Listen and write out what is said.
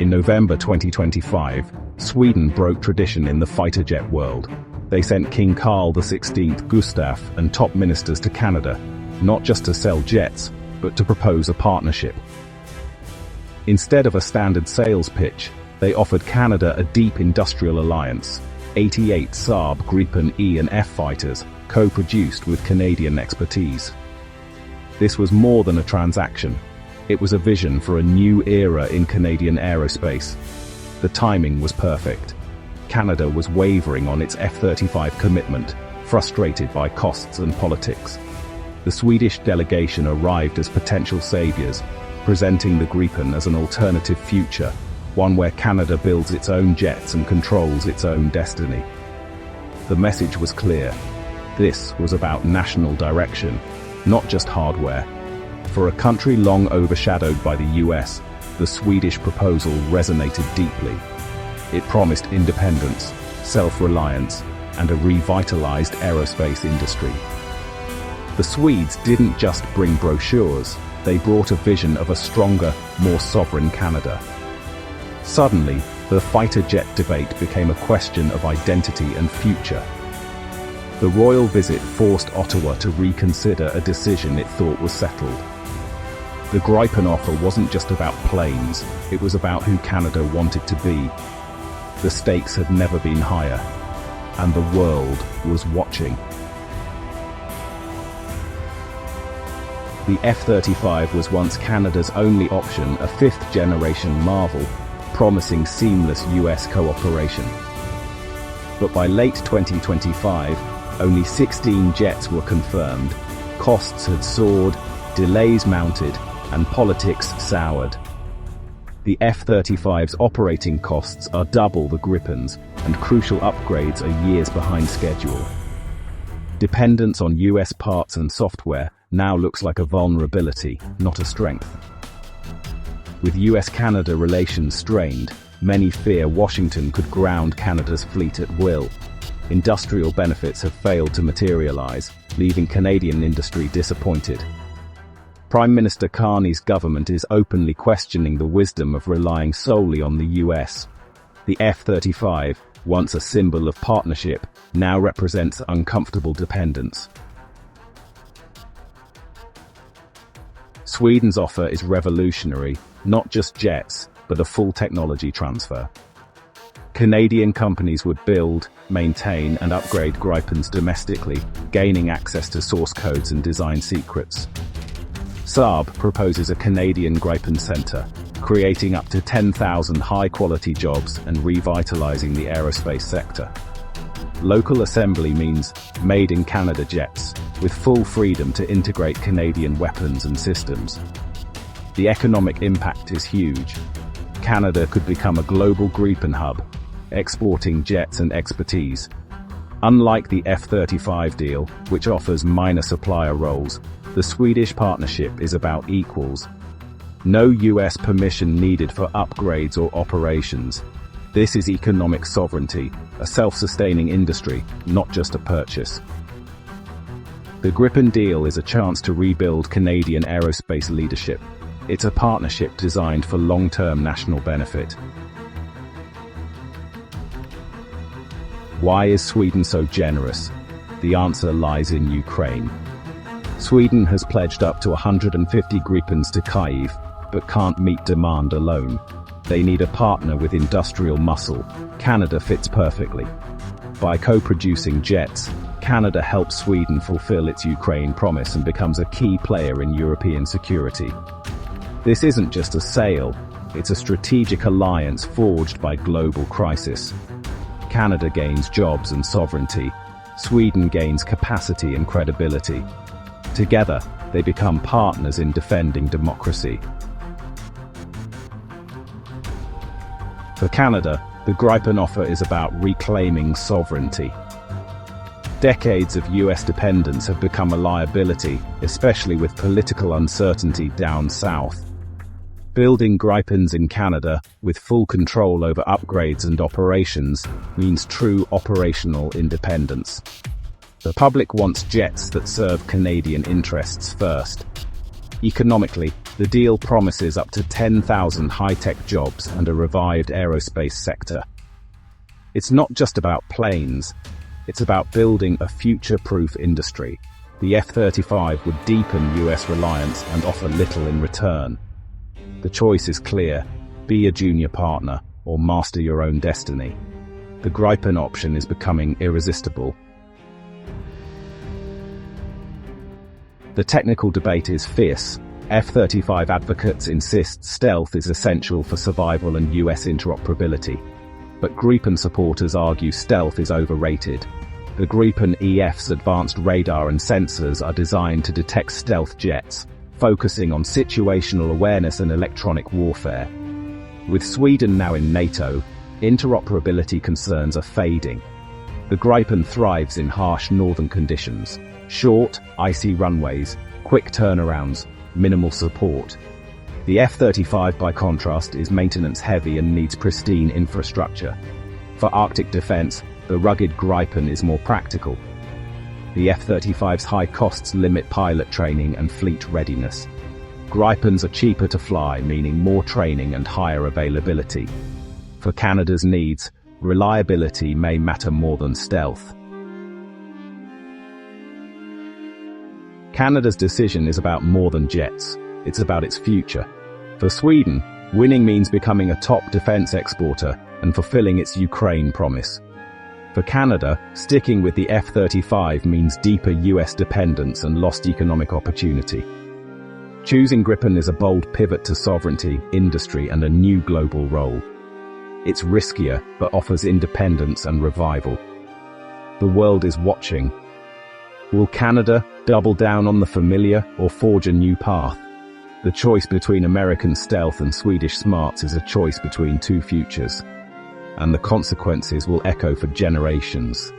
In November 2025, Sweden broke tradition in the fighter jet world. They sent King Carl XVI Gustaf and top ministers to Canada, not just to sell jets, but to propose a partnership. Instead of a standard sales pitch, they offered Canada a deep industrial alliance, 88 Saab Gripen E and F fighters, co-produced with Canadian expertise. This was more than a transaction. It was a vision for a new era in Canadian aerospace. The timing was perfect. Canada was wavering on its F-35 commitment, frustrated by costs and politics. The Swedish delegation arrived as potential saviors, presenting the Gripen as an alternative future, one where Canada builds its own jets and controls its own destiny. The message was clear. This was about national direction, not just hardware. For a country long overshadowed by the US, the Swedish proposal resonated deeply. It promised independence, self-reliance, and a revitalized aerospace industry. The Swedes didn't just bring brochures, they brought a vision of a stronger, more sovereign Canada. Suddenly, the fighter jet debate became a question of identity and future. The royal visit forced Ottawa to reconsider a decision it thought was settled. The Gripen offer wasn't just about planes, it was about who Canada wanted to be. The stakes had never been higher, and the world was watching. The F-35 was once Canada's only option, a fifth-generation marvel, promising seamless US cooperation. But by late 2025, only 16 jets were confirmed, costs had soared, delays mounted, and politics soured. The F-35's operating costs are double the Gripens, and crucial upgrades are years behind schedule. Dependence on US parts and software now looks like a vulnerability, not a strength. With US-Canada relations strained, many fear Washington could ground Canada's fleet at will. Industrial benefits have failed to materialize, leaving Canadian industry disappointed. Prime Minister Carney's government is openly questioning the wisdom of relying solely on the US. The F-35, once a symbol of partnership, now represents uncomfortable dependence. Sweden's offer is revolutionary, not just jets, but a full technology transfer. Canadian companies would build, maintain, and upgrade Gripens domestically, gaining access to source codes and design secrets. Saab proposes a Canadian Gripen Centre, creating up to 10,000 high-quality jobs and revitalizing the aerospace sector. Local assembly means made in Canada jets, with full freedom to integrate Canadian weapons and systems. The economic impact is huge. Canada could become a global Gripen hub, exporting jets and expertise. Unlike the F-35 deal, which offers minor supplier roles, the Swedish partnership is about equals. No US permission needed for upgrades or operations. This is economic sovereignty, a self-sustaining industry, not just a purchase. The Gripen deal is a chance to rebuild Canadian aerospace leadership. It's a partnership designed for long-term national benefit. Why is Sweden so generous? The answer lies in Ukraine. Sweden has pledged up to 150 Gripens to Kyiv, but can't meet demand alone. They need a partner with industrial muscle. Canada fits perfectly. By co-producing jets, Canada helps Sweden fulfill its Ukraine promise and becomes a key player in European security. This isn't just a sale, it's a strategic alliance forged by global crisis. Canada gains jobs and sovereignty. Sweden gains capacity and credibility. Together, they become partners in defending democracy. For Canada, the Gripen offer is about reclaiming sovereignty. Decades of US dependence have become a liability, especially with political uncertainty down south. Building Gripens in Canada, with full control over upgrades and operations, means true operational independence. The public wants jets that serve Canadian interests first. Economically, The deal promises up to 10,000 high-tech jobs and a revived aerospace sector. It's not just about planes, it's about building a future-proof industry. The F-35 would deepen US reliance and offer little in return. The choice is clear: be a junior partner or master your own destiny. The Gripen option is becoming irresistible. The technical debate is fierce. F-35 advocates insist stealth is essential for survival and US interoperability. But Gripen supporters argue stealth is overrated. The Gripen EF's advanced radar and sensors are designed to detect stealth jets, focusing on situational awareness and electronic warfare. With Sweden now in NATO, interoperability concerns are fading. The Gripen thrives in harsh northern conditions: short, icy runways, quick turnarounds, minimal support. The F-35, by contrast, is maintenance-heavy and needs pristine infrastructure. For Arctic defense, the rugged Gripen is more practical. The F-35's high costs limit pilot training and fleet readiness. Gripens are cheaper to fly, meaning more training and higher availability. For Canada's needs, reliability may matter more than stealth. Canada's decision is about more than jets. It's about its future. For Sweden, winning means becoming a top defense exporter and fulfilling its Ukraine promise. For Canada, sticking with the F-35 means deeper US dependence and lost economic opportunity. Choosing Gripen is a bold pivot to sovereignty, industry, and a new global role. It's riskier, but offers independence and revival. The world is watching. Will Canada double down on the familiar or forge a new path? The choice between American stealth and Swedish smarts is a choice between two futures, and the consequences will echo for generations.